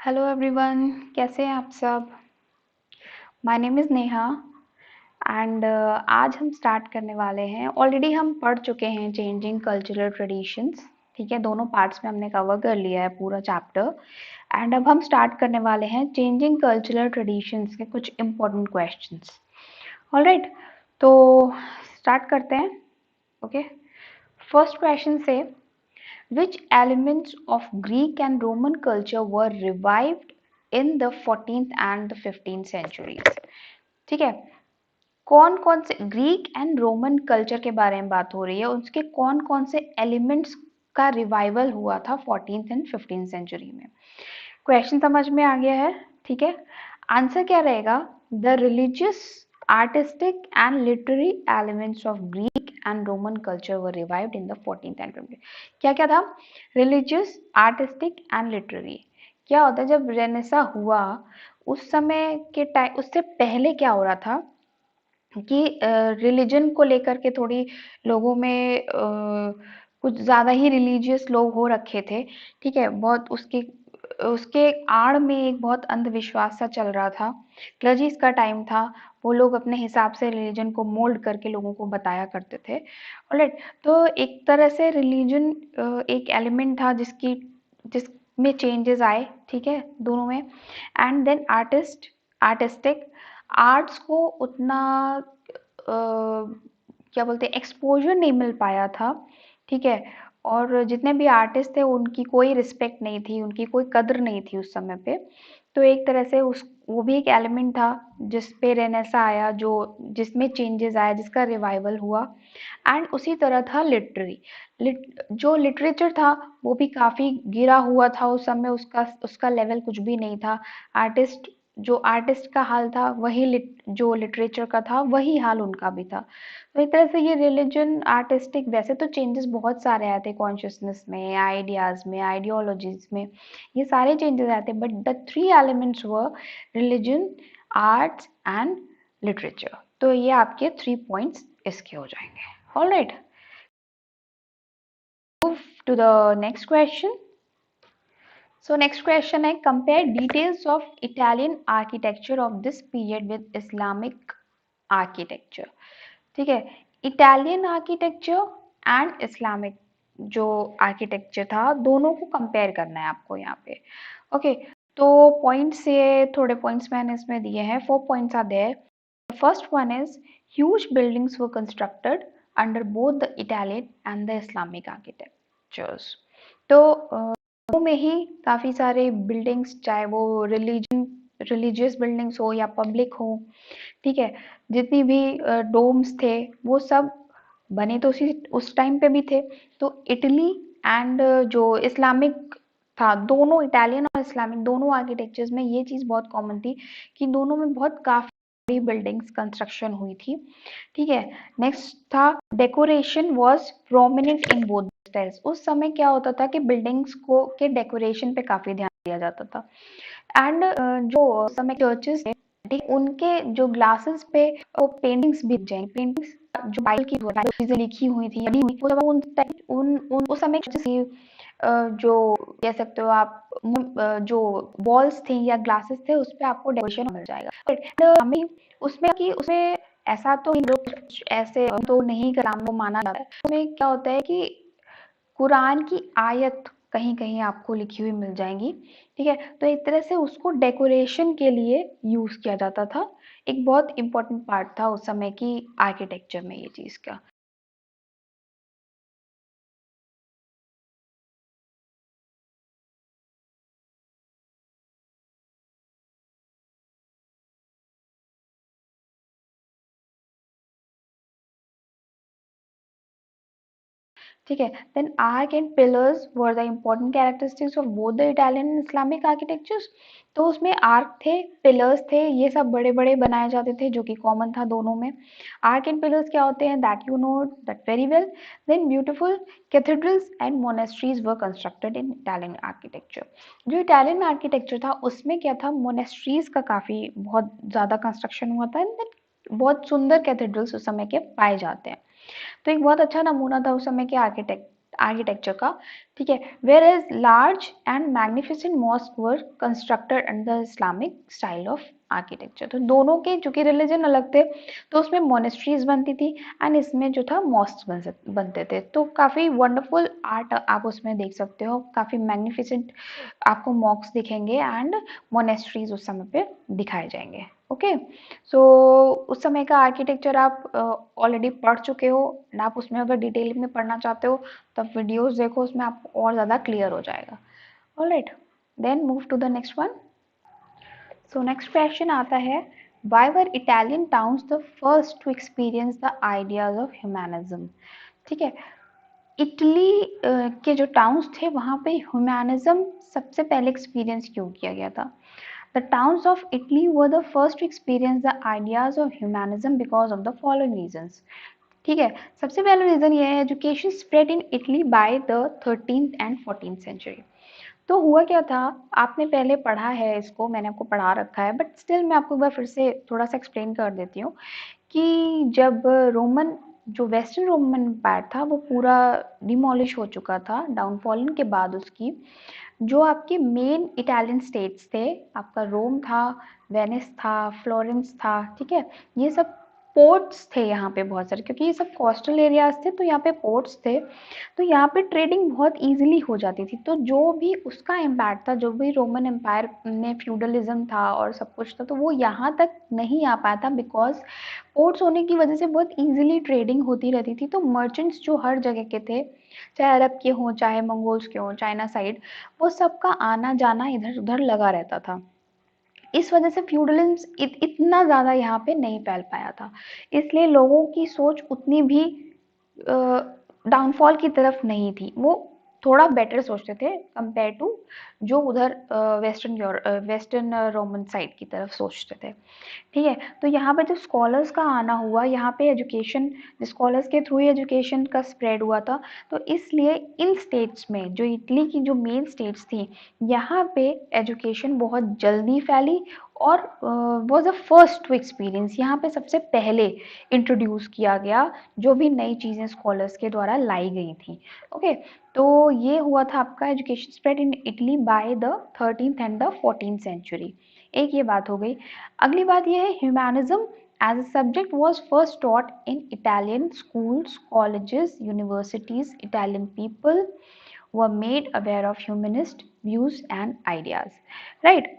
Hello everyone, कैसे हैं आप सब। My name is Neha and आज हम स्टार्ट करने वाले हैं। ऑलरेडी हम पढ़ चुके हैं चेंजिंग कल्चरल ट्रेडिशंस। ठीक है, दोनों पार्ट्स में हमने कवर कर लिया है पूरा चैप्टर। एंड अब हम स्टार्ट करने वाले हैं चेंजिंग कल्चरल ट्रेडिशंस के कुछ इम्पोर्टेंट क्वेश्चंस। ऑलराइट, तो स्टार्ट करते हैं। ओके, फर्स्ट क्वेश्चन से which elements of Greek and Roman culture were revived in the 14th and the 15th centuries? ठीक है, कौन कौन से ग्रीक एंड रोमन कल्चर के बारे में बात हो रही है, उसके कौन कौन से एलिमेंट्स का रिवाइवल हुआ था 14th एंड 15th सेंचुरी में। क्वेश्चन समझ में आ गया है। ठीक है, आंसर क्या रहेगा? The religious, artistic and literary elements of Greek and Roman culture were revived in the 14th and 15th। क्या क्या था? Religious, artistic and literary. क्या होता है जब रेनेसा हुआ उस समय के टाइम, उससे पहले क्या हो रहा था कि रिलीजन को लेकर के थोड़ी लोगों में कुछ ज़्यादा ही रिलीजियस लोग हो रखे थे। ठीक है, बहुत उसके उसके आड़ में एक बहुत अंधविश्वास सा चल रहा था। क्लर्जीज का टाइम था, वो लोग अपने हिसाब से रिलीजन को मोल्ड करके लोगों को बताया करते थे। ऑलराइट, तो एक तरह से रिलीजन एक एलिमेंट था जिसमें चेंजेस आए। ठीक है, दोनों में। एंड देन आर्टिस्टिक, आर्ट्स को उतना क्या बोलते हैं, एक्सपोजर नहीं मिल पाया था। ठीक है, और जितने भी आर्टिस्ट थे उनकी कोई रिस्पेक्ट नहीं थी, उनकी कोई कद्र नहीं थी उस समय पे। तो एक तरह से उस वो भी एक एलिमेंट था जिस पे रेनेसा आया, जो जिसमें चेंजेस आया, जिसका रिवाइवल हुआ। एंड उसी तरह था जो लिटरेचर था वो भी काफ़ी गिरा हुआ था उस समय, उसका उसका लेवल कुछ भी नहीं था। जो आर्टिस्ट का हाल था वही जो लिटरेचर का था वही हाल उनका भी था। तो एक तरह से ये रिलीजन, आर्टिस्टिक, वैसे तो चेंजेस बहुत सारे आए थे कॉन्शियसनेस में, आइडियाज में, आइडियोलॉजीज में, ये सारे चेंजेस आए थे। But the three elements were religion, arts and literature. तो ये आपके 3 पॉइंट्स इसके हो जाएंगे। Alright, move to the next question. So next question है, compare details of Italian architecture of this period with Islamic architecture. ठीक है, इटालियन आर्किटेक्चर एंड इस्लामिक जो आर्किटेक्चर था, दोनों को कंपेयर करना है आपको यहाँ पे। ओके, तो पॉइंट्स, ये थोड़े पॉइंट्स मैंने इसमें दिए हैं। 4 points are there. First one is huge buildings were constructed under both the Italian and the Islamic architectures. तो दोनों में ही काफ़ी सारे बिल्डिंग्स, चाहे वो रिलीजियस बिल्डिंग्स हो या पब्लिक हो, ठीक है, जितनी भी डोम्स थे वो सब बने तो उस टाइम पे भी थे। तो इटली एंड जो इस्लामिक था, दोनों इटालियन और इस्लामिक दोनों आर्किटेक्चर्स में ये चीज़ बहुत कॉमन थी कि दोनों में बहुत काफ़ी बिल्डिंग्स कंस्ट्रक्शन हुई थी। ठीक है, नेक्स्ट था decoration was prominent in both styles. उस समय क्या होता था कि बिल्डिंग्स को के डेकोरेशन पे काफ़ी ध्यान दिया जाता था। एंड जो समय चर्चेस थे, ठीक, उनके जो ग्लासेस पे वो पेंटिंग्स भी जाएंगे, पेंटिंग्स जो बाइबल की चीजें लिखी हुई थी, वो सब उन उस समय churches की, जो कह सकते हो आप, जो वॉल्स थी या ग्लासेस थे उस पे आपको डेकोरेशन मिल जाएगा। But हमें उसमें ऐसा तो लोग ऐसे तो नहीं कलाम को माना जाता है। उसमें क्या होता है कि कुरान की आयत कहीं कहीं आपको लिखी हुई मिल जाएंगी। ठीक है, तो एक तरह से उसको डेकोरेशन के लिए यूज किया जाता था। एक बहुत इंपॉर्टेंट पार्ट था उस समय की आर्किटेक्चर में ये चीज का। ठीक है, then arch and pillars were the important characteristics of both the Italian and Islamic architectures. तो उसमें आर्क थे, पिलर्स थे, ये सब बड़े बड़े बनाए जाते थे जो कि कॉमन था दोनों में। आर्क एंड पिलर्स क्या होते हैं, that you know that very well. Then beautiful cathedrals and monasteries were constructed in Italian architecture. जो इटालियन आर्किटेक्चर था उसमें क्या था, मोनेस्ट्रीज का काफी बहुत ज्यादा कंस्ट्रक्शन हुआ था। बहुत सुंदर कैथेड्रल्स उस समय के पाए जाते हैं। तो एक बहुत अच्छा नमूना था उस समय के आर्किटेक्चर का, ठीक है। Whereas large and magnificent mosque were constructed under Islamic style of architecture. तो दोनों के चूंकि रिलीजन अलग थे तो उसमें मोनेस्ट्रीज बनती थी एंड इसमें जो था मॉस्क बनते थे। तो काफ़ी वंडरफुल आर्ट आप उसमें देख सकते हो, काफ़ी मैग्निफिसेंट आपको मॉस्क दिखेंगे एंड मोनेस्ट्रीज उस समय पे दिखाए जाएंगे। ओके, सो उस समय का आर्किटेक्चर आप ऑलरेडी पढ़ चुके हो एंड आप उसमें अगर डिटेल में पढ़ना चाहते हो तो आप वीडियोस देखो, उसमें आपको और ज़्यादा क्लियर हो जाएगा। Alright, then move to the next one. So next question आता है, why were Italian towns the first to experience the ideas of humanism. ठीक है, इटली के जो टाउन्स थे वहाँ पे ह्यूमैनिज्म सबसे पहले एक्सपीरियंस क्यों किया गया था। The towns of Italy were the first to experience the ideas of humanism because of the following reasons. ठीक है, सबसे पहला रीजन ये है, education spread in Italy by the 13th and 14th century. तो हुआ क्या था, आपने पहले पढ़ा है इसको, मैंने आपको पढ़ा रखा है, बट स्टिल मैं आपको एक बार फिर से थोड़ा सा एक्सप्लेन कर देती हूँ कि जब रोमन जो वेस्टर्न रोमन एम्पायर था वो पूरा डिमोलिश हो चुका था डाउनफॉल के बाद उसकी, जो आपके मेन इटालियन स्टेट्स थे, आपका रोम था, वेनिस था, फ्लोरेंस था, ठीक है, ये सब पोर्ट्स थे यहाँ पे बहुत सारे, क्योंकि ये सब कोस्टल एरियाज थे तो यहाँ पे पोर्ट्स थे, तो यहाँ पे ट्रेडिंग बहुत इजीली हो जाती थी। तो जो भी उसका इम्पैक्ट था, जो भी रोमन एम्पायर में फ्यूडलिज्म था और सब कुछ था, तो वो यहाँ तक नहीं आ पाया था बिकॉज पोर्ट्स होने की वजह से बहुत इजीली ट्रेडिंग होती रहती थी। तो मर्चेंट्स जो हर जगह के थे, चाहे अरब के हों, चाहे मंगोल्स के हों, चाइना साइड, वो सबका आना जाना इधर उधर लगा रहता था। इस वजह से फ्यूडलिज्म इतना ज़्यादा यहाँ पे नहीं फैल पाया था, इसलिए लोगों की सोच उतनी भी डाउनफॉल की तरफ नहीं थी, वो थोड़ा बेटर सोचते थे कंपेयर टू जो उधर वेस्टर्न रोमन साइड की तरफ सोचते थे। ठीक है, तो यहाँ पे जो स्कॉलर्स का आना हुआ, यहाँ पे एजुकेशन, स्कॉलर्स के थ्रू ही एजुकेशन का स्प्रेड हुआ था, तो इसलिए इन स्टेट्स में, जो इटली की जो मेन स्टेट्स थी, यहाँ पे एजुकेशन बहुत जल्दी फैली और was a first to experience, यहाँ पे सबसे पहले इंट्रोड्यूस किया गया जो भी नई चीज़ें स्कॉलर्स के द्वारा लाई गई थी। ओके, तो ये हुआ था आपका education spread in Italy by the 13th and the 14th century. एक ये बात हो गई। अगली बात ये है, humanism as a subject was first taught in Italian schools, colleges, universities. Italian people were made aware of humanist views and ideas. Right,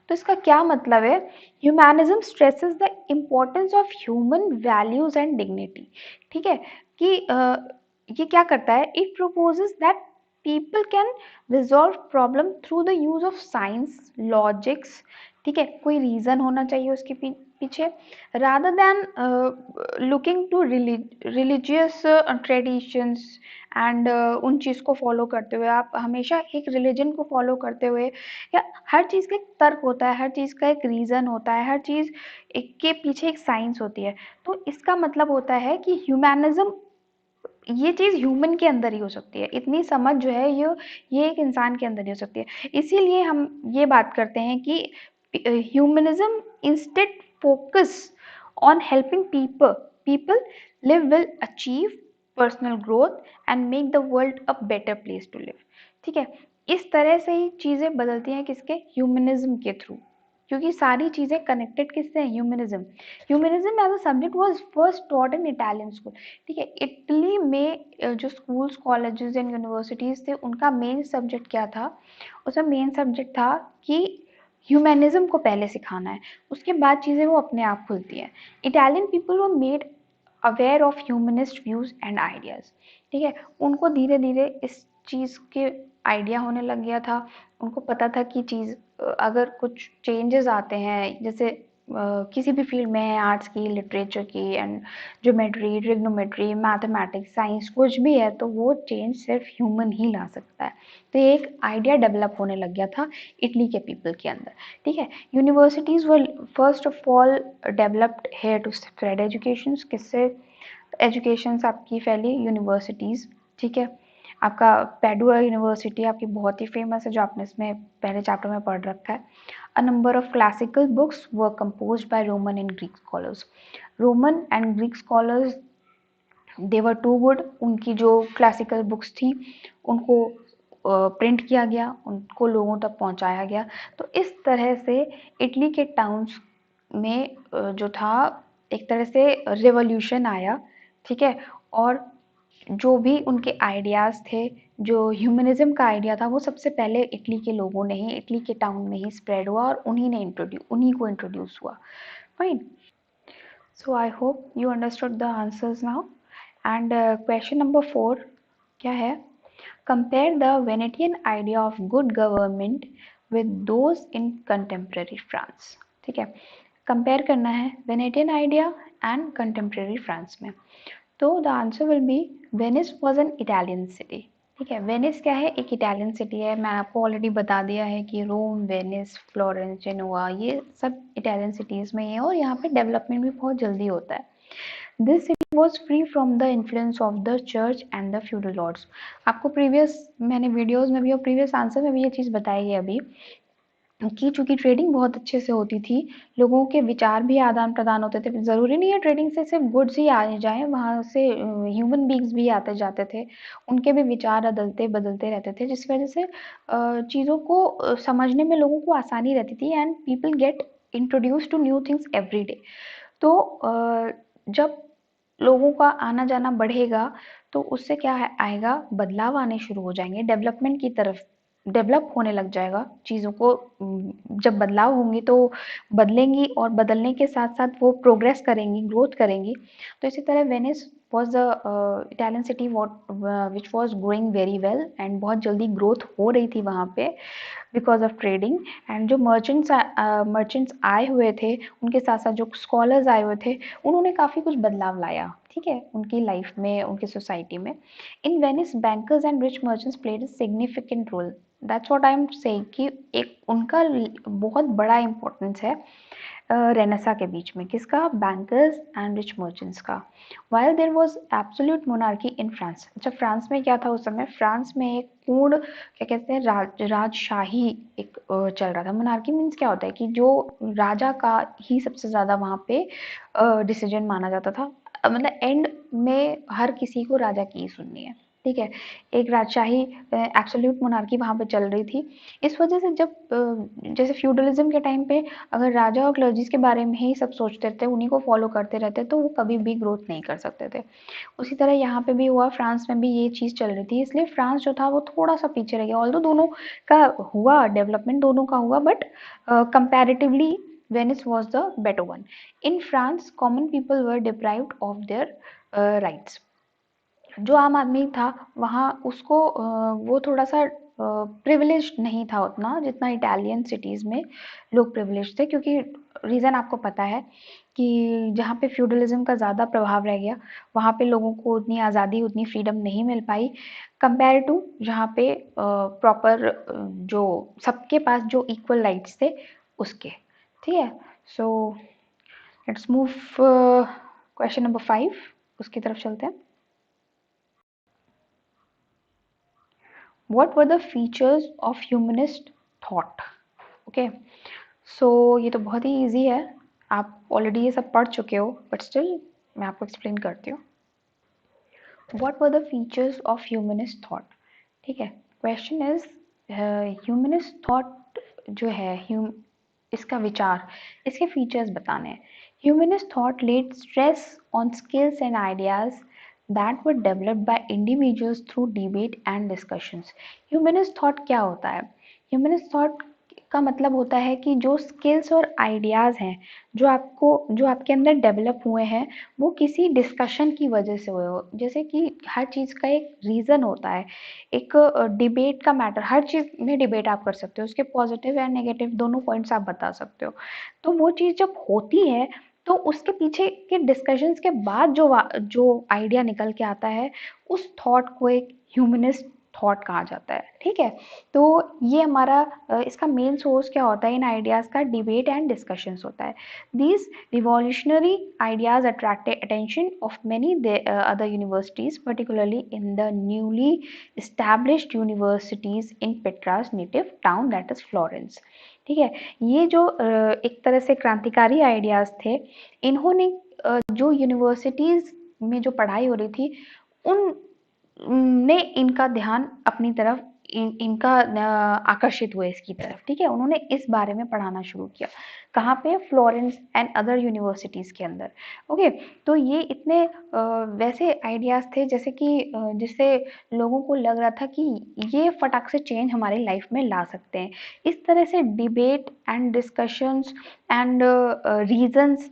तो इसका क्या मतलब है, humanism stresses the importance of human values and dignity. ठीक है, कि ये क्या करता है, it purposes that people can resolve problem through the use of science, logics, ठीक है, कोई रीजन होना चाहिए उसके पीछे, rather than looking to religious traditions and उन चीज़ को फॉलो करते हुए, आप हमेशा एक रिलीजन को फॉलो करते हुए, या हर चीज़ का एक तर्क होता है, हर चीज़ का एक रीज़न होता है, हर चीज़ एक के पीछे एक साइंस होती है। तो इसका मतलब होता है कि ह्यूमैनिज्म, ये चीज़ ह्यूमन के अंदर ही हो सकती है, इतनी समझ जो है ये एक इंसान के अंदर ही हो सकती है। इसीलिए हम ये बात करते हैं कि humanism instead focus on helping people people live will achieve personal growth and make the world a better place to live. ठीक है, इस तरह से ही चीज़ें बदलती हैं, किसके, ह्यूमनिज्म के थ्रू, क्योंकि सारी चीज़ें कनेक्टेड किससे हैं, humanism. Humanism as a subject was first taught in Italian school. ठीक है, इटली में जो स्कूल्स, कॉलेजेस एंड यूनिवर्सिटीज़ थे, उनका मेन सब्जेक्ट क्या था, उसका मेन सब्जेक्ट था कि ह्यूमनिज्म को पहले सिखाना है, उसके बाद चीज़ें वो अपने आप खुलती हैं। Italian people were made aware of humanist views and ideas. ठीक है, उनको धीरे धीरे इस चीज़ के आइडिया होने लग गया था, उनको पता था कि चीज़ अगर कुछ चेंजेस आते हैं, जैसे किसी भी फील्ड में है, आर्ट्स की, लिटरेचर की and geometry, trigonometry, mathematics, science, कुछ भी है, तो वो चेंज सिर्फ ह्यूमन ही ला सकता है। तो ये एक आइडिया डेवलप होने लग गया था इटली के पीपल के अंदर। ठीक है, universities were first of all developed here to spread education, किससे एजुकेशन आपकी फैली, यूनिवर्सिटीज़। ठीक है, आपका पैडुआ यूनिवर्सिटी आपकी बहुत ही फेमस है, जो आपने इसमें पहले चैप्टर में पढ़ रखा है। A number of classical books were composed by Roman and Greek scholars. Roman and Greek scholars they were too good, उनकी जो क्लासिकल बुक्स थी उनको प्रिंट किया गया, उनको लोगों तक पहुंचाया गया। तो इस तरह से इटली के टाउन्स में जो था एक तरह से रिवॉल्यूशन आया, ठीक है। और जो भी उनके आइडियाज़ थे, जो ह्यूमनिज्म का आइडिया था, वो सबसे पहले इटली के लोगों ने ही, इटली के टाउन में ही स्प्रेड हुआ और उन्हीं को इंट्रोड्यूस हुआ। Fine. So I hope you understood the answers now. And question number 4 क्या है? Compare the Venetian idea of good government with those in contemporary France. ठीक है, कंपेयर करना है Venetian idea and contemporary France में। तो the answer will be Venice was an Italian city. ठीक है, वेनिस क्या है? एक इटालियन सिटी है। मैं आपको ऑलरेडी बता दिया है कि रोम, वेनिस, फ्लोरेंस, जेनोआ, ये सब इटालियन सिटीज़ में ही है और यहाँ पे डेवलपमेंट भी बहुत जल्दी होता है। This city was free from the influence of the church and the feudal lords. आपको प्रीवियस मैंने वीडियोज़ में भी और प्रीवियस आंसर में भी ये चीज़ बताई है अभी कि चूंकि ट्रेडिंग बहुत अच्छे से होती थी, लोगों के विचार भी आदान प्रदान होते थे। ज़रूरी नहीं है ट्रेडिंग से सिर्फ गुड्स ही आए जाएं, वहाँ से ह्यूमन बींग्स भी आते जाते थे, उनके भी विचार अदलते बदलते रहते थे, जिस वजह से चीज़ों को समझने में लोगों को आसानी रहती थी and people get introduce to new things every day. तो जब लोगों का आना जाना बढ़ेगा तो उससे क्या आएगा? बदलाव आने शुरू हो जाएंगे, डेवलपमेंट की तरफ डेवलप होने लग जाएगा चीज़ों को। जब बदलाव होंगे तो बदलेंगी और बदलने के साथ साथ वो प्रोग्रेस करेंगी, ग्रोथ करेंगी। तो इसी तरह Venice was the Italian city which was growing very well and बहुत जल्दी ग्रोथ हो रही थी वहाँ पे बिकॉज ऑफ ट्रेडिंग। एंड जो मर्चेंट्स आए हुए थे, उनके साथ साथ जो स्कॉलर्स आए हुए थे, उन्होंने काफ़ी कुछ बदलाव लाया, ठीक है, उनकी लाइफ में, उनकी सोसाइटी में। In Venice bankers and rich merchants played a significant role. That's what I am saying कि एक उनका बहुत बड़ा इंपॉर्टेंस है रेनेसा के बीच में। किसका? बैंकर्स एंड रिच मर्चेंट्स का। While there was absolute monarchy in France. अच्छा, फ्रांस में क्या था उस समय? फ्रांस में एक पूर्ण, क्या कहते हैं, राजशाही एक चल रहा था। मोनार्की मीन्स क्या होता है कि जो राजा का ही सबसे ज़्यादा वहाँ पे डिसीजन माना जाता था। मतलब एंड में हर किसी को राजा की ही सुननी है, ठीक है। एक राजशाही एब्सोल्यूट मोनार्की वहाँ पे चल रही थी। इस वजह से जब जैसे फ्यूडलिज्म के टाइम पे अगर राजा और क्लर्जीज के बारे में ही सब सोचते थे, उन्हीं को फॉलो करते रहते, तो वो कभी भी ग्रोथ नहीं कर सकते थे। उसी तरह यहाँ पे भी हुआ, फ्रांस में भी ये चीज़ चल रही थी, इसलिए फ्रांस जो था वो थोड़ा सा पीछे रह गया। ऑल्दो दोनों का हुआ डेवलपमेंट, दोनों का हुआ, but comparatively Venice was the better one. In France common people were deprived of their rights. जो आम आदमी था वहाँ, उसको वो थोड़ा सा प्रिविलेज नहीं था उतना जितना इटालियन सिटीज़ में लोग प्रिविलेज थे, क्योंकि रीज़न आपको पता है कि जहाँ पे फ्यूडलिज्म का ज़्यादा प्रभाव रह गया, वहाँ पे लोगों को उतनी आज़ादी, उतनी फ्रीडम नहीं मिल पाई कंपेयर टू जहाँ पे प्रॉपर जो सबके पास जो इक्वल राइट्स थे उसके। ठीक है, so let's move question number 5, उसकी तरफ चलते हैं। What were the features of humanist thought? Okay, so ये तो बहुत ही ईजी है, आप ऑलरेडी ये सब पढ़ चुके हो, बट स्टिल मैं आपको एक्सप्लेन करती हूँ। What were the features of humanist thought? ठीक है, क्वेश्चन इज ह्यूमनिस्ट थॉट जो है, इसका विचार, इसके फीचर्स बताने हैं। Humanist thought laid stress on skills and ideas that were developed by individuals through debate and discussions. Humanist thought क्या होता है? Humanist thought का मतलब होता है कि जो स्किल्स और आइडियाज़ हैं, जो आपके अंदर डेवलप हुए हैं, वो किसी डिस्कशन की वजह से हुए हो। जैसे कि हर चीज़ का एक रीज़न होता है, एक डिबेट का मैटर, हर चीज़ में डिबेट आप कर सकते हो, उसके पॉजिटिव एंड नेगेटिव दोनों पॉइंट्स आप बता सकते हो। तो वो चीज़ जब होती है तो उसके पीछे के डिस्कशंस के बाद जो आइडिया निकल के आता है, उस थॉट को एक ह्यूमनिस्ट थॉट कहा जाता है। ठीक है, तो ये हमारा इसका मेन सोर्स क्या होता है? इन आइडियाज़ का डिबेट एंड डिस्कशंस होता है। These revolutionary ideas attracted attention of many other universities, particularly in the newly established universities in Petrarch's native town, that is Florence. ठीक है, ये जो एक तरह से क्रांतिकारी आइडियाज़ थे, इन्होंने जो यूनिवर्सिटीज़ में जो पढ़ाई हो रही थी उन ने इनका ध्यान अपनी तरफ इनका आकर्षित हुए इसकी तरफ, ठीक है। उन्होंने इस बारे में पढ़ाना शुरू किया। कहाँ पे? फ्लोरेंस एंड अदर यूनिवर्सिटीज के अंदर। ओके, तो ये इतने वैसे आइडियाज थे जैसे कि जिससे लोगों को लग रहा था कि ये फटाक से चेंज हमारी लाइफ में ला सकते हैं। इस तरह से debate and discussions and reasons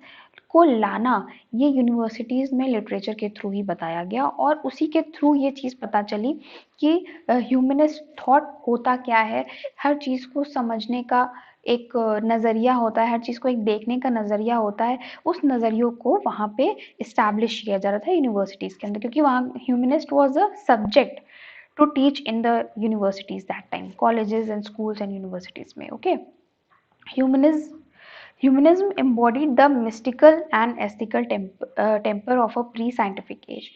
को लाना ये यूनिवर्सिटीज़ में लिटरेचर के थ्रू ही बताया गया, और उसी के थ्रू ये चीज़ पता चली कि ह्यूमनिस्ट थॉट होता क्या है। हर चीज़ को समझने का एक नज़रिया होता है, हर चीज़ को एक देखने का नज़रिया होता है। उस नज़रियों को वहाँ पे इस्टेब्लिश किया जा रहा था यूनिवर्सिटीज़ के अंदर, क्योंकि वहाँ humanist was a subject to teach in the universities that time, colleges and schools and universities में। Okay, humanism Humanism embodied the mystical and ethical temper of a pre-scientific age.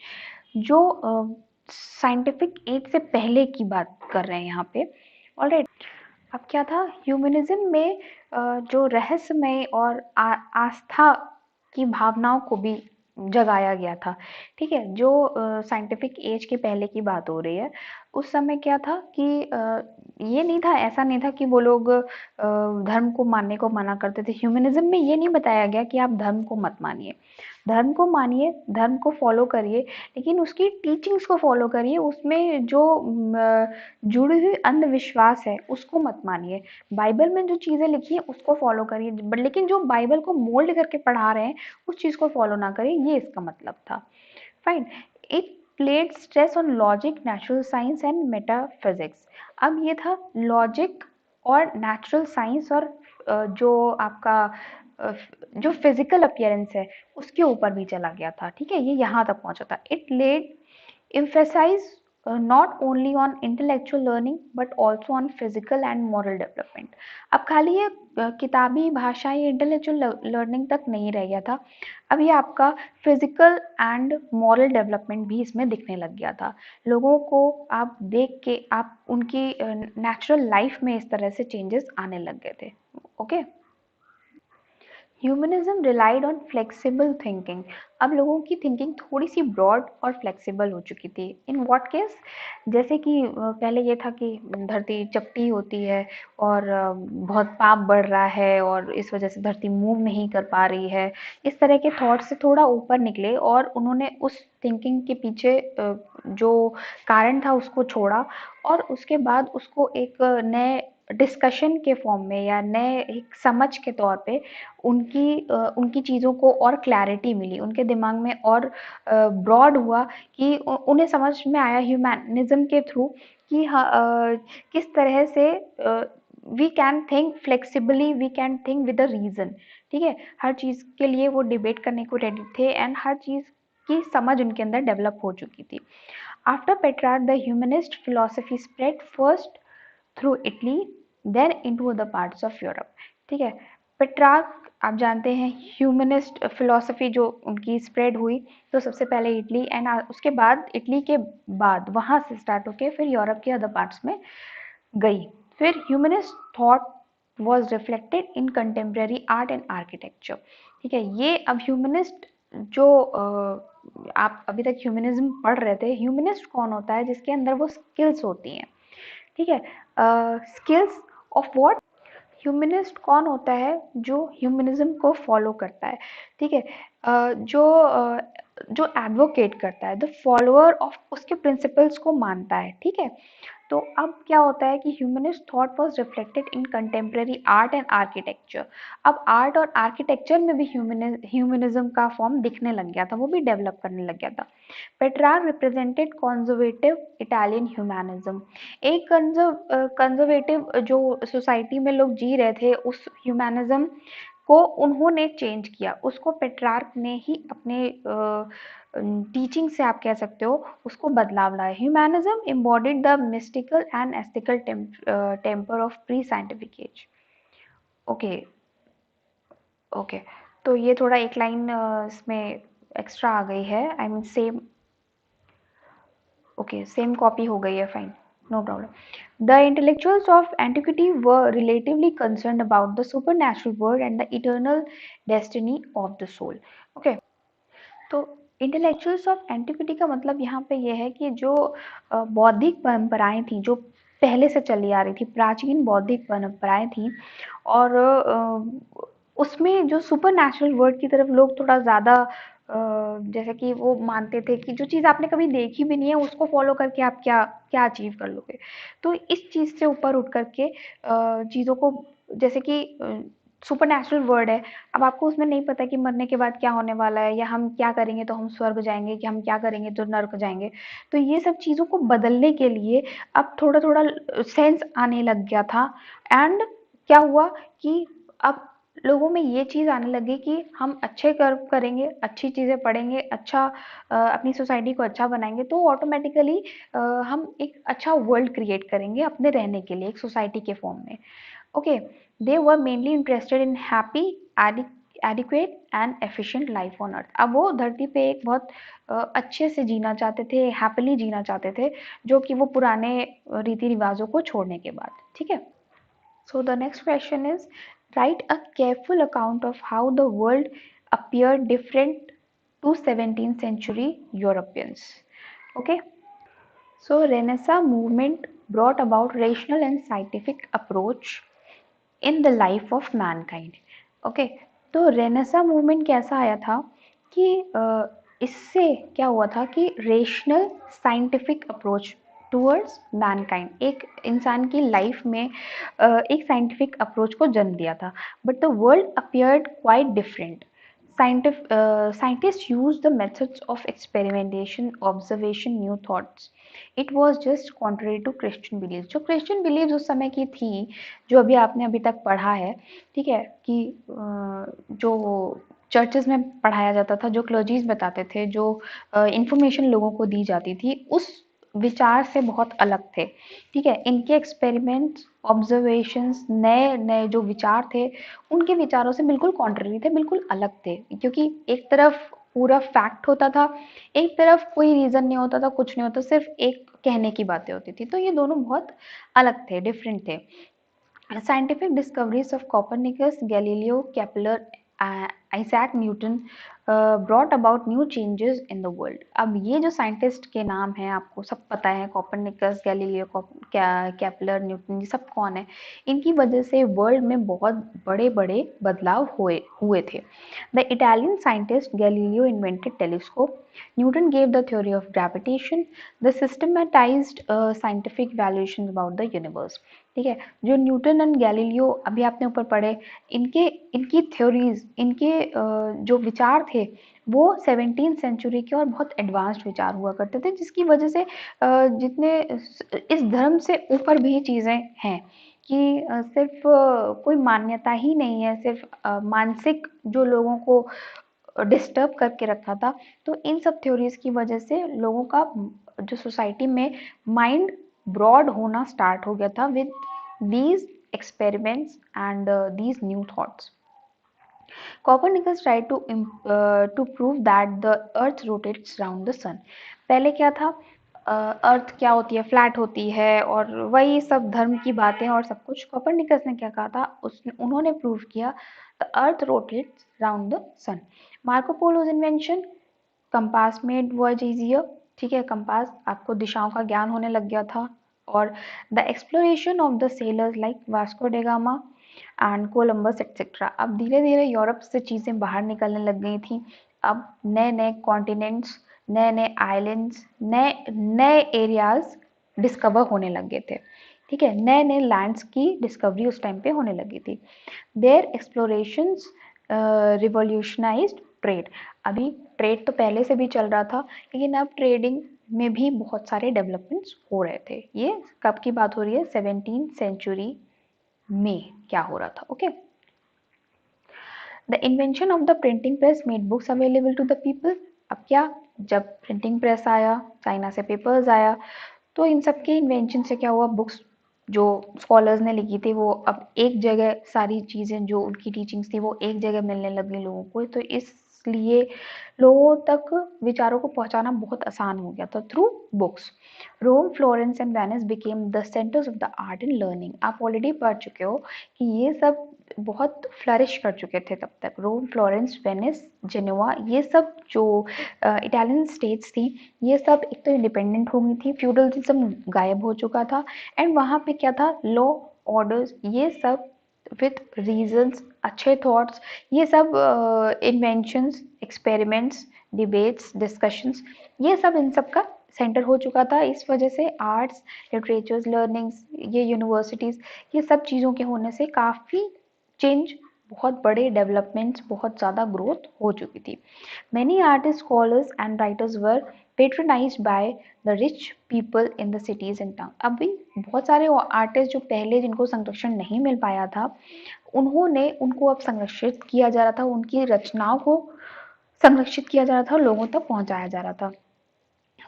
जो साइंटिफिक एज से पहले की बात कर रहे हैं यहाँ पे। ऑलराइट, अब क्या था ह्यूमनिज्म में? जो रहस्यमय और आस्था की भावनाओं को भी जगाया गया था, ठीक है। जो साइंटिफिक एज के पहले की बात हो रही है, उस समय क्या था कि ये नहीं था, ऐसा नहीं था कि वो लोग धर्म को मानने को मना करते थे। ह्यूमनिज्म में ये नहीं बताया गया कि आप धर्म को मत मानिए, धर्म को मानिए, धर्म को फॉलो करिए, लेकिन उसकी टीचिंग्स को फॉलो करिए। उसमें जो जुड़ी हुई अंधविश्वास है उसको मत मानिए। बाइबल में जो चीज़ें लिखी हैं उसको फॉलो करिए, बट लेकिन जो बाइबल को मोल्ड करके पढ़ा रहे हैं उस चीज़ को फॉलो ना करिए, ये इसका मतलब था। Fine. It played stress on logic, natural science and metaphysics. अब ये था लॉजिक और नेचुरल साइंस और जो आपका जो फिजिकल अपियरेंस है उसके ऊपर भी चला गया था, ठीक है। ये यहाँ तक पहुंचा था। It laid emphasize not only on intellectual learning but also on physical and moral development. अब खाली ये किताबी भाषा या इंटेलेक्चुअल लर्निंग तक नहीं रह गया था, अब ये आपका फिजिकल एंड मॉरल डेवलपमेंट भी इसमें दिखने लग गया था। लोगों को आप देख के आप उनकी नेचुरल लाइफ में इस तरह से चेंजेस आने लग गए थे। Okay, humanism relied on flexible thinking. अब लोगों की थिंकिंग थोड़ी सी ब्रॉड और फ्लेक्सिबल हो चुकी थी। In what case? जैसे कि पहले ये था कि धरती चपटी होती है और बहुत पाप बढ़ रहा है और इस वजह से धरती मूव नहीं कर पा रही है। इस तरह के थॉट से थोड़ा ऊपर निकले और उन्होंने उस थिंकिंग के पीछे जो कारण था उसको छोड़ा, और उसके बाद उसको एक नए डिस्कशन के फॉर्म में या नए एक समझ के तौर पे उनकी चीज़ों को और क्लैरिटी मिली, उनके दिमाग में और ब्रॉड हुआ कि उन्हें समझ में आया ह्यूमनिज्म के थ्रू कि किस तरह से we can think flexibly, we can think with a reason, ठीक है। हर चीज़ के लिए वो डिबेट करने को रेडी थे एंड हर चीज़ की समझ उनके अंदर डेवलप हो चुकी थी। After Petrarch the humanist philosophy spread first through Italy then into other parts of Europe, ठीक है। पेट्रार्क आप जानते हैं ह्यूमनिस्ट फिलोसफी जो उनकी स्प्रेड हुई, तो सबसे पहले इटली एंड उसके बाद इटली के बाद वहाँ से स्टार्ट होके फिर यूरोप के अदर पार्ट्स में गई। फिर humanist thought was reflected in contemporary art and architecture, ठीक है। ये अब ह्यूमनिस्ट जो आप अभी तक ह्यूमनिज्म पढ़ रहे थे, ह्यूमनिस्ट कौन होता है? जिसके अंदर वो स्किल्स होती हैं, ठीक है। Skills of what? ह्यूमनिस्ट कौन होता है? जो ह्यूमनिज्म को फॉलो करता है, ठीक है। जो एडवोकेट करता है, द फॉलोअर ऑफ उसके प्रिंसिपल्स को मानता है, ठीक है। तो अब क्या होता है कि humanist thought was reflected in contemporary art and architecture. अब आर्ट और आर्किटेक्चर में भी ह्यूमनिज्म का फॉर्म दिखने लग गया था, वो भी डेवलप करने लग गया था। Petrarch represented conservative Italian humanism. एक कंजर्वेटिव जो सोसाइटी में लोग जी रहे थे, उस ह्यूमनिज्म को उन्होंने चेंज किया, उसको पेट्रार्क ने ही अपने टीचिंग से आप कह सकते हो उसको बदलाव लाया। Humanism embodied the mystical and ethical temper of pre-scientific age. Okay okay, तो ये थोड़ा एक लाइन इसमें एक्स्ट्रा आ गई है, I mean same, okay same copy हो गई है, fine, no problem. The intellectuals of antiquity were relatively concerned about the supernatural world and the eternal destiny of the soul. Okay, तो इंटेलेक्चुअल्स ऑफ एंटिक्विटी का मतलब यहाँ पे यह है कि जो बौद्धिक परंपराएं थी, जो पहले से चली आ रही थी, प्राचीन बौद्धिक परंपराएं थी, और उसमें जो सुपर नेचुरल वर्ड की तरफ लोग थोड़ा ज़्यादा जैसे कि वो मानते थे कि जो चीज़ आपने कभी देखी भी नहीं है उसको फॉलो करके आप क्या क्या अचीव कर लोगे। तो इस चीज़ से ऊपर उठ करके चीज़ों को, जैसे कि सुपर नेचुरल वर्ड है, अब आपको उसमें नहीं पता कि मरने के बाद क्या होने वाला है, या हम क्या करेंगे तो हम स्वर्ग जाएंगे, कि हम क्या करेंगे तो नर्क जाएंगे। तो ये सब चीज़ों को बदलने के लिए अब थोड़ा थोड़ा सेंस आने लग गया था। एंड क्या हुआ कि अब लोगों में ये चीज़ आने लगी कि हम अच्छे कर्म करेंगे, अच्छी चीज़ें पढ़ेंगे, अच्छा अपनी सोसाइटी को अच्छा बनाएंगे, तो ऑटोमेटिकली हम एक अच्छा वर्ल्ड क्रिएट करेंगे अपने रहने के लिए, एक सोसाइटी के फॉर्म में। Okay, they were mainly interested in happy, adequate and efficient life on earth. अब वो धरती पे एक बहुत अच्छे से जीना चाहते थे, हैप्पीली जीना चाहते थे, जो कि वो पुराने रीति रिवाजों को छोड़ने के बाद। ठीक है। So the next question is, write a careful account of how the world appeared different to 17th century Europeans. Okay. So Renaissance movement brought about rational and scientific approach in the life of mankind. Okay. तो Renaissance movement कैसा आया था कि इससे क्या हुआ था कि rational scientific approach towards Mankind, एक इंसान की लाइफ में एक साइंटिफिक अप्रोच को जन्म दिया था। But the world appeared quite different. Scientists use the methods of experimentation, observation, new thoughts. It was just contrary to Christian beliefs. जो Christian beliefs उस समय की थी, जो अभी आपने अभी तक पढ़ा है, ठीक है, कि जो चर्चेस में पढ़ाया जाता था, जो क्लर्जीज बताते थे, जो इंफॉर्मेशन लोगों को दी जाती थी, उस विचार से बहुत अलग थे। ठीक है, इनके एक्सपेरिमेंट्स, ऑब्जर्वेशंस, नए नए जो विचार थे, उनके विचारों से बिल्कुल कॉन्ट्ररी थे, बिल्कुल अलग थे। क्योंकि एक तरफ पूरा फैक्ट होता था, एक तरफ कोई रीजन नहीं होता था, कुछ नहीं होता, सिर्फ एक कहने की बातें होती थी। तो ये दोनों बहुत अलग थे, डिफरेंट थे। Scientific discoveries of Copernicus, Galileo, Kepler, Isaac Newton brought about new changes in the world. अब ये जो साइंटिस्ट के नाम हैं आपको सब पता है, कॉपरनिकस, गैलीलियो, केपलर, न्यूटन, ये सब कौन है? इनकी वजह से वर्ल्ड में बहुत बड़े बड़े बदलाव हुए थे। The Italian scientist Galileo invented telescope, Newton gave the theory of gravitation, the systematized scientific valuations about the universe. ठीक है, जो न्यूटन एंड गैलीलियो अभी आपने ऊपर पढ़े, इनके इनकी थ्योरीज, इनके जो विचार थे, वो 17th सेंचुरी के और बहुत एडवांस्ड विचार हुआ करते थे, जिसकी वजह से जितने इस धर्म से ऊपर भी चीज़ें हैं कि सिर्फ कोई मान्यता ही नहीं है, सिर्फ मानसिक जो लोगों को डिस्टर्ब करके रखा था। तो इन सब थ्योरीज की वजह से लोगों का जो सोसाइटी में माइंड ब्रॉड होना स्टार्ट हो गया था with these experiments and these new thoughts. Copernicus tried to prove that the earth rotates around the sun. पहले क्या था, अर्थ क्या होती है, फ्लैट होती है, और वही सब धर्म की बातें और सब कुछ। कोपरनिकस ने क्या कहा था, उन्होंने प्रूव किया the earth rotates round the sun. Marco Polo's invention, compass made voyage easier. ठीक है, कंपास, आपको दिशाओं का ज्ञान होने लग गया था। और the exploration of the sellers like Vasco day gamma and Columbus etcetera. अब धीरे धीरे यूरोप से चीज़ें बाहर निकलने लग गई थी। अब नए नए कॉन्टिनेंट्स, नए नए आइलैंड्स, नए नए एरियाज डिस्कवर होने लग गए थे। ठीक है, नए नए लैंड्स की डिस्कवरी उस टाइम पे होने लगी थी। Their explorations revolutionised trade. अभी ट्रेड तो पहले से भी चल रहा था, लेकिन अब ट्रेडिंग में भी बहुत सारे डेवलपमेंट्स हो रहे थे। ये कब की बात हो रही है, 17th सेंचुरी में क्या हो रहा था। Okay, the invention of the printing press made books available to the people. अब क्या, जब प्रिंटिंग प्रेस आया, चाइना से पेपर्स आया, तो इन सब के इन्वेंशन से क्या हुआ, बुक्स जो स्कॉलर्स ने लिखी थी वो अब एक जगह, सारी चीज़ें जो उनकी टीचिंग्स थी वो एक जगह मिलने लगी लोगों को। तो इसलिए लोगों तक विचारों को पहुंचाना बहुत आसान हो गया था through books. Rome, Florence and Venice became the centres of the art and learning. आप ऑलरेडी पढ़ चुके हो कि ये सब बहुत फ्लरिश कर चुके थे तब तक। रोम, फ्लोरेंस, वेनिस, जेनेवा, ये सब जो इटालियन स्टेट्स थी, ये सब एक तो इंडिपेंडेंट हो गई थी, फ्यूडलिज्म गायब हो चुका था, एंड वहाँ पे क्या था, लॉ, ऑर्डर्स, ये सब विथ रीजंस, अच्छे थॉट्स, ये सब इन्वेंशंस, एक्सपेरिमेंट्स, डिबेट्स, डिस्कशंस, ये सब इन सब का सेंटर हो चुका था। इस वजह से आर्ट्स, लिटरेचर्स, लर्निंग्स, ये यूनिवर्सिटीज़, ये सब चीज़ों के होने से काफ़ी चेंज, बहुत बड़े डेवलपमेंट्स, बहुत ज़्यादा ग्रोथ हो चुकी थी। Many artists, scholars and writers were patronized by the rich people in the cities and town. अभी बहुत सारे आर्टिस्ट जो पहले जिनको संरक्षण नहीं मिल पाया था, उन्होंने उनको अब संरक्षित किया जा रहा था, उनकी रचनाओं को संरक्षित किया जा रहा था, लोगों तक पहुंचाया जा रहा था।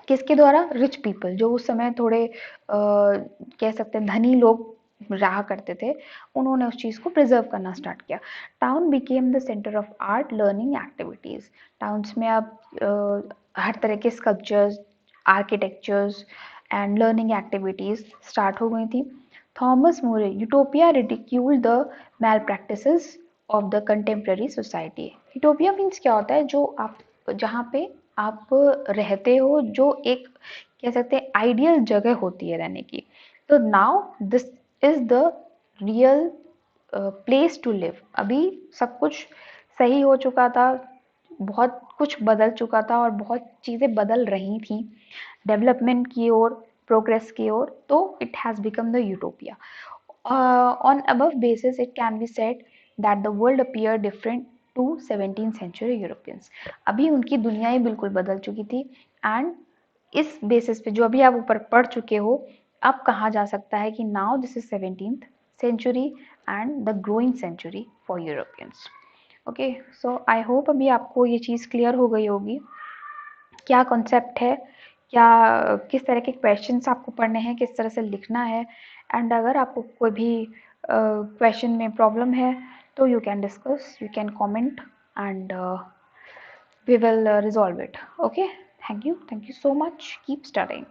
किसके द्वारा? रिच पीपल, जो उस समय थोड़े कह सकते हैं धनी लोग रहा करते थे, उन्होंने उस चीज़ को प्रिजर्व करना स्टार्ट किया। Town became the centre of art learning activities. Towns में अब हर तरह के sculptures, architectures and learning activities start हो गई थी। Thomas More, Utopia ridiculed the malpractices of the contemporary society. Utopia means क्या होता है? जो आप, जहाँ पे आप रहते हो, जो एक कह सकते हैं आइडियल जगह होती है रहने की। तो now this is the real place to live. अभी सब कुछ सही हो चुका था, बहुत कुछ बदल चुका था और बहुत चीज़ें बदल रही थी डेवलपमेंट की ओर, प्रोग्रेस की ओर, तो it has become the utopia. On above basis, it can be said that the world appeared different to 17th century Europeans. अभी उनकी दुनिया ही बिल्कुल बदल चुकी थी, एंड इस बेसिस पे जो अभी आप ऊपर पढ़ चुके हो, अब कहा जा सकता है कि now this is 17th century and the growing century for Europeans. Okay, so I hope अभी आपको ये चीज़ क्लियर हो गई होगी, क्या कॉन्सेप्ट है, क्या किस तरह के क्वेश्चंस आपको पढ़ने हैं, किस तरह से लिखना है, एंड अगर आपको कोई भी क्वेश्चन में प्रॉब्लम है तो you can discuss, you can comment, and we will resolve it. Okay, thank you so much, keep studying.